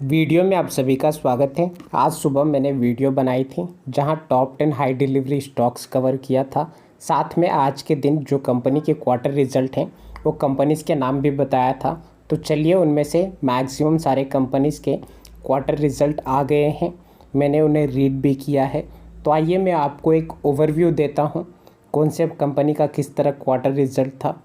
Video में आप सभी का स्वागत है। आज सुबह मैंने वीडियो बनाई थी जहां top 10 high delivery stocks cover किया था। साथ में आज के दिन जो कंपनी के क्वार्टर रिजल्ट हैं वो कंपनीज़ के नाम भी बताया था। तो चलिए उनमें से मैक्सिमम सारे कंपनीज़ के क्वार्टर रिजल्ट आ गए हैं, मैंने उन्हें रीड भी किया है। तो आइए मैं आपको एक ओवरव्यू देता हूँ कौन से कंपनी का किस तरह क्वार्टर रिजल्ट था,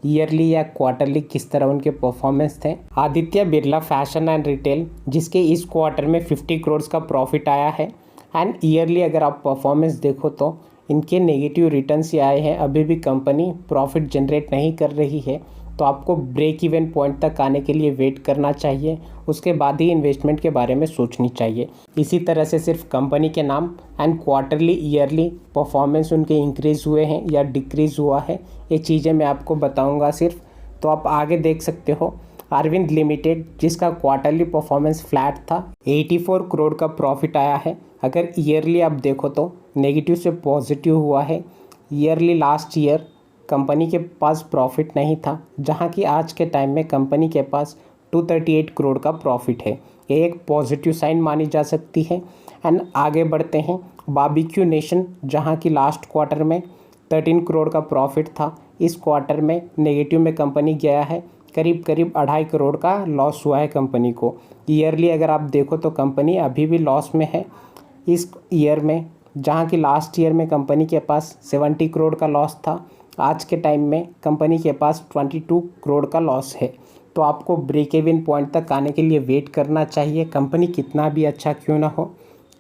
ईयरली या क्वार्टरली किस तरह उनके परफॉर्मेंस थे। Aditya Birla fashion and retail जिसके इस क्वार्टर में 50 करोड़ का प्रॉफिट आया है एंड ईयरली अगर आप परफॉर्मेंस देखो तो इनके नेगेटिव रिटर्न्स ही आए हैं। अभी भी कंपनी प्रॉफिट जनरेट नहीं कर रही है, तो आपको ब्रेक इवन पॉइंट तक आने के लिए वेट करना चाहिए, उसके बाद ही इन्वेस्टमेंट के बारे में सोचनी चाहिए। इसी तरह से सिर्फ कंपनी के नाम एंड क्वार्टरली ईयरली परफॉर्मेंस उनके इंक्रीज़ हुए हैं या डिक्रीज़ हुआ है, ये चीज़ें मैं आपको बताऊंगा सिर्फ। तो आप आगे देख सकते हो अरविंद लिमिटेड जिसका क्वार्टरली परफॉर्मेंस फ्लैट था, 84 करोड़ का प्रॉफिट आया है। अगर ईयरली आप देखो तो नेगेटिव से पॉजिटिव हुआ है। ईयरली लास्ट ईयर कंपनी के पास प्रॉफिट नहीं था, जहां कि आज के टाइम में कंपनी के पास 238 करोड़ का प्रॉफिट है। ये एक पॉजिटिव साइन मानी जा सकती है। एंड आगे बढ़ते हैं बारबेक्यू नेशन जहां की लास्ट क्वार्टर में 13 करोड़ का प्रॉफिट था, इस क्वार्टर में नेगेटिव में कंपनी गया है, करीब 2.5 करोड़ का लॉस हुआ है कंपनी को। ईयरली अगर आप देखो तो कंपनी अभी भी लॉस में है इस ईयर में, जहां की लास्ट ईयर में कंपनी के पास 70 करोड़ का लॉस था, आज के टाइम में कंपनी के पास 22 करोड़ का लॉस है। तो आपको ब्रेक इवन पॉइंट तक आने के लिए वेट करना चाहिए। कंपनी कितना भी अच्छा क्यों ना हो,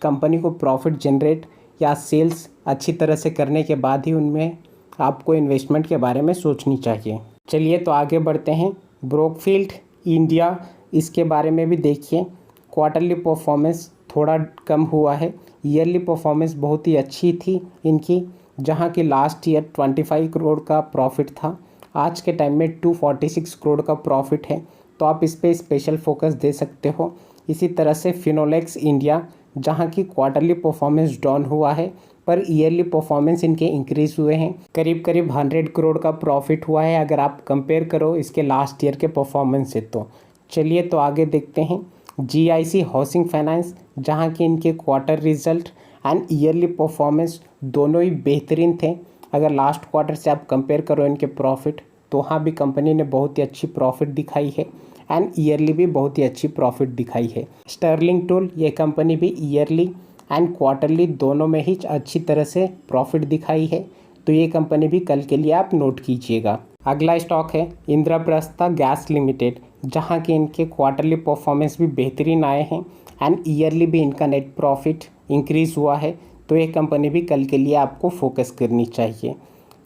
कंपनी को प्रॉफिट जनरेट या सेल्स अच्छी तरह से करने के बाद ही उनमें आपको इन्वेस्टमेंट के बारे में सोचनी चाहिए। चलिए तो आगे बढ़ते हैं ब्रोकफील्ड इंडिया, इसके बारे में भी देखिए। क्वार्टरली परफॉर्मेंस थोड़ा कम हुआ है, ईयरली परफॉर्मेंस बहुत ही अच्छी थी इनकी, जहां की लास्ट ईयर 25 करोड़ का प्रॉफिट था, आज के टाइम में 246 करोड़ का प्रॉफिट है। तो आप इस पे स्पेशल फोकस दे सकते हो। इसी तरह से फिनोलेक्स इंडिया जहां की क्वार्टरली परफॉर्मेंस डाउन हुआ है पर ईयरली परफॉर्मेंस इनके इंक्रीज हुए हैं, करीब 100 करोड़ का प्रॉफिट हुआ है अगर आप कंपेयर करो इसके लास्ट ईयर के परफॉर्मेंस से। तो चलिए तो आगे देखते हैं जीआईसी हाउसिंग फाइनेंस जहां की इनके quarter result and yearly performance दोनों ही बेहतरीन थे। अगर लास्ट क्वार्टर से आप कंपेयर करो इनके प्रॉफिट, तो वहाँ भी कंपनी ने बहुत ही अच्छी प्रॉफिट दिखाई है एंड ईयरली भी बहुत ही अच्छी प्रॉफिट दिखाई है। स्टर्लिंग टूल ये कंपनी भी ईयरली एंड क्वार्टरली दोनों में ही अच्छी तरह से प्रॉफिट दिखाई है, तो ये कंपनी भी कल के लिए आप नोट कीजिएगा। अगला स्टॉक है इंद्रप्रस्थ गैस लिमिटेड जहाँ के इनके क्वार्टरली परफॉर्मेंस भी बेहतरीन आए हैं एंड ईयरली भी इनका नेट प्रॉफिट इंक्रीज़ हुआ है, तो ये कंपनी भी कल के लिए आपको फोकस करनी चाहिए।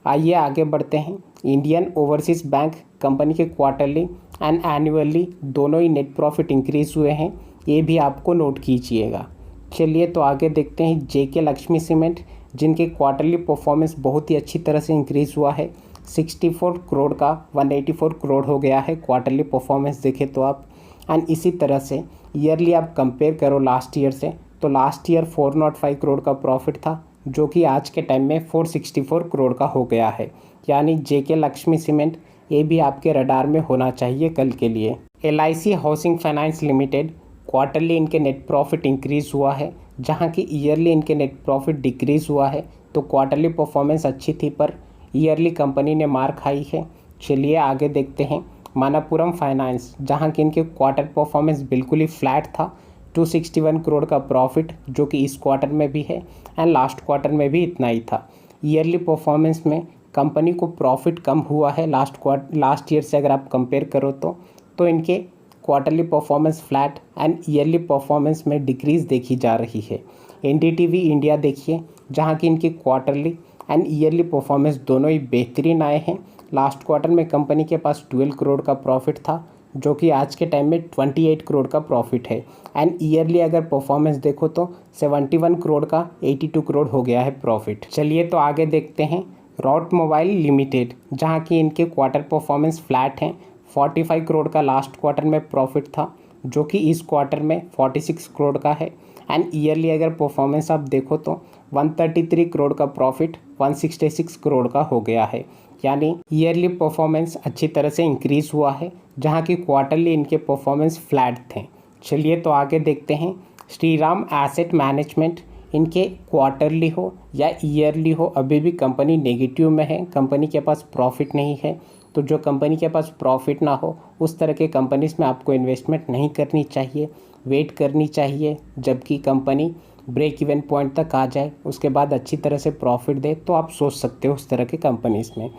आइए आगे बढ़ते हैं इंडियन ओवरसीज़ बैंक कंपनी के क्वार्टरली एंड एनुअली दोनों ही नेट प्रॉफिट इंक्रीज़ हुए हैं, ये भी आपको नोट कीजिएगा। चलिए तो आगे देखते हैं जेके लक्ष्मी सीमेंट जिनके क्वार्टरली परफॉर्मेंस बहुत ही अच्छी तरह से इंक्रीज़ हुआ है, 64 करोड़ का 184 करोड़ हो गया है क्वार्टरली परफॉर्मेंस देखें तो आप। एंड इसी तरह से ईयरली आप कंपेयर करो लास्ट ईयर से, तो लास्ट ईयर 405 करोड़ का प्रॉफिट था जो कि आज के टाइम में 464 करोड़ का हो गया है। यानी जेके लक्ष्मी सीमेंट ये भी आपके रडार में होना चाहिए कल के लिए। LIC housing finance limited quarterly इनके नेट प्रॉफिट इंक्रीज़ हुआ है, जहां की ईयरली इनके नेट प्रॉफिट डिक्रीज़ हुआ है। तो क्वार्टरली परफॉर्मेंस अच्छी थी पर ईयरली कंपनी ने मार खाई है। चलिए आगे देखते हैं मनप्पुरम फाइनेंस जहां की इनके क्वार्टर परफॉर्मेंस बिल्कुल ही फ्लैट था, 261 करोड़ का प्रॉफिट जो कि इस क्वार्टर में भी है एंड लास्ट क्वार्टर में भी इतना ही था। ईयरली परफॉर्मेंस में कंपनी को प्रॉफिट कम हुआ है लास्ट ईयर से अगर आप कंपेयर करो तो इनके quarterly performance flat and yearly performance में डिक्रीज़ देखी जा रही है। एनडीटीवी इंडिया देखिए जहाँ की इनकी क्वार्टरली एंड ईयरली परफॉर्मेंस दोनों ही बेहतरीन आए हैं। लास्ट क्वार्टर में कंपनी के पास 12 करोड़ का प्रॉफिट था जो कि आज के टाइम में 28 करोड़ का प्रॉफिट है एंड ईयरली अगर परफॉर्मेंस देखो तो 71 करोड़ का 82 करोड़ हो गया है प्रॉफिट। चलिए तो आगे देखते हैं रॉट मोबाइल लिमिटेड जहां की इनके क्वार्टर परफॉर्मेंस फ्लैट हैं, 45 करोड़ का लास्ट क्वार्टर में प्रॉफिट था जो कि इस क्वार्टर में 46 करोड़ का है एंड ईयरली अगर परफॉर्मेंस आप देखो तो 133 करोड़ का प्रॉफिट 166 करोड़ का हो गया है। यानी ईयरली परफॉर्मेंस अच्छी तरह से इंक्रीज़ हुआ है, जहां की क्वार्टरली इनके परफॉर्मेंस फ्लैट थे। चलिए तो आगे देखते हैं। श्रीराम एसेट मैनेजमेंट, इनके क्वार्टरली हो या ईयरली हो अभी भी कंपनी नेगेटिव में है, कंपनी के पास प्रॉफिट नहीं है। तो जो कंपनी के पास प्रॉफिट ना हो उस तरह के कंपनीज़ में आपको इन्वेस्टमेंट नहीं करनी चाहिए, वेट करनी चाहिए जबकि कंपनी ब्रेक इवन पॉइंट तक आ जाए, उसके बाद अच्छी तरह से प्रॉफिट दे तो आप सोच सकते हो उस तरह के कंपनीज़ में।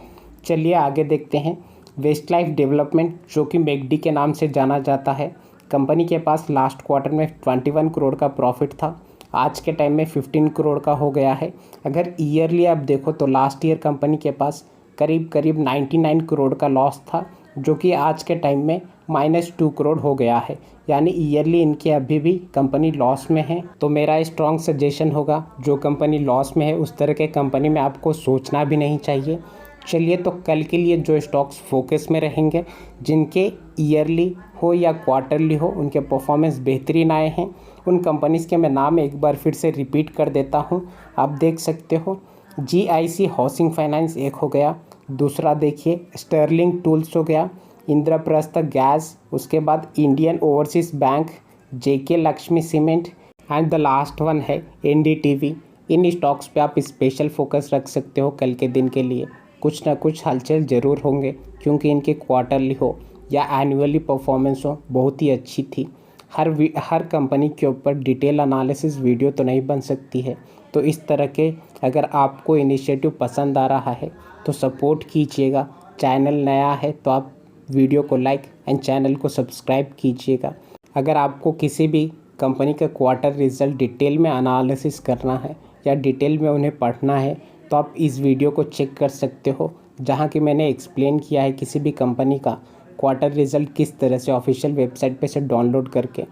चलिए आगे देखते हैं। वेस्ट लाइफ डेवलपमेंट, जो कि मैकडी के नाम से जाना जाता है, कंपनी के पास लास्ट क्वार्टर में 21 करोड़ का प्रॉफिट था, आज के टाइम में 15 करोड़ का हो गया है। अगर ईयरली आप देखो तो लास्ट ईयर कंपनी के पास करीब 99 करोड़ का लॉस था, जो कि आज के टाइम में -2 करोड़ हो गया है। यानी ईयरली इनके अभी भी कंपनी लॉस में है। तो मेरा स्ट्रॉन्ग सजेशन होगा, जो कंपनी लॉस में है उस तरह के कंपनी में आपको सोचना भी नहीं चाहिए। चलिए तो कल के लिए जो स्टॉक्स फोकस में रहेंगे, जिनके ईयरली हो या क्वार्टरली हो उनके परफॉर्मेंस बेहतरीन आए हैं, उन कंपनीज़ के मैं नाम एक बार फिर से रिपीट कर देता हूँ। आप देख सकते हो, GIC हाउसिंग फाइनेंस एक हो गया, दूसरा देखिए स्टर्लिंग टूल्स हो गया, इंद्रप्रस्थ गैस, उसके बाद Indian overseas bank, JK Lakshmi cement and the last one है NDTV। इन स्टॉक्स पे आप स्पेशल फोकस रख सकते हो कल के दिन के लिए। कुछ ना कुछ हलचल ज़रूर होंगे, क्योंकि इनके क्वार्टरली हो या एनुअली परफॉर्मेंस हो बहुत ही अच्छी थी। हर कंपनी के ऊपर डिटेल एनालिसिस वीडियो तो नहीं बन सकती है। तो इस तरह के अगर आपको इनिशिएटिव पसंद आ रहा है तो सपोर्ट कीजिएगा। चैनल नया है तो आप वीडियो को लाइक एंड चैनल को सब्सक्राइब कीजिएगा। अगर आपको किसी भी कंपनी का क्वार्टर रिजल्ट डिटेल में एनालिसिस करना है या डिटेल में उन्हें पढ़ना है तो आप इस वीडियो को चेक कर सकते हो, जहाँ कि मैंने एक्सप्लेन किया है किसी भी कंपनी का क्वार्टर रिजल्ट किस तरह से ऑफिशियल वेबसाइट पे से डाउनलोड करके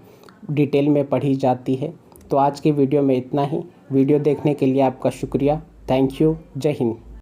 डिटेल में पढ़ी जाती है। तो आज की वीडियो में इतना ही। वीडियो देखने के लिए आपका शुक्रिया। Thank you. जय हिंद।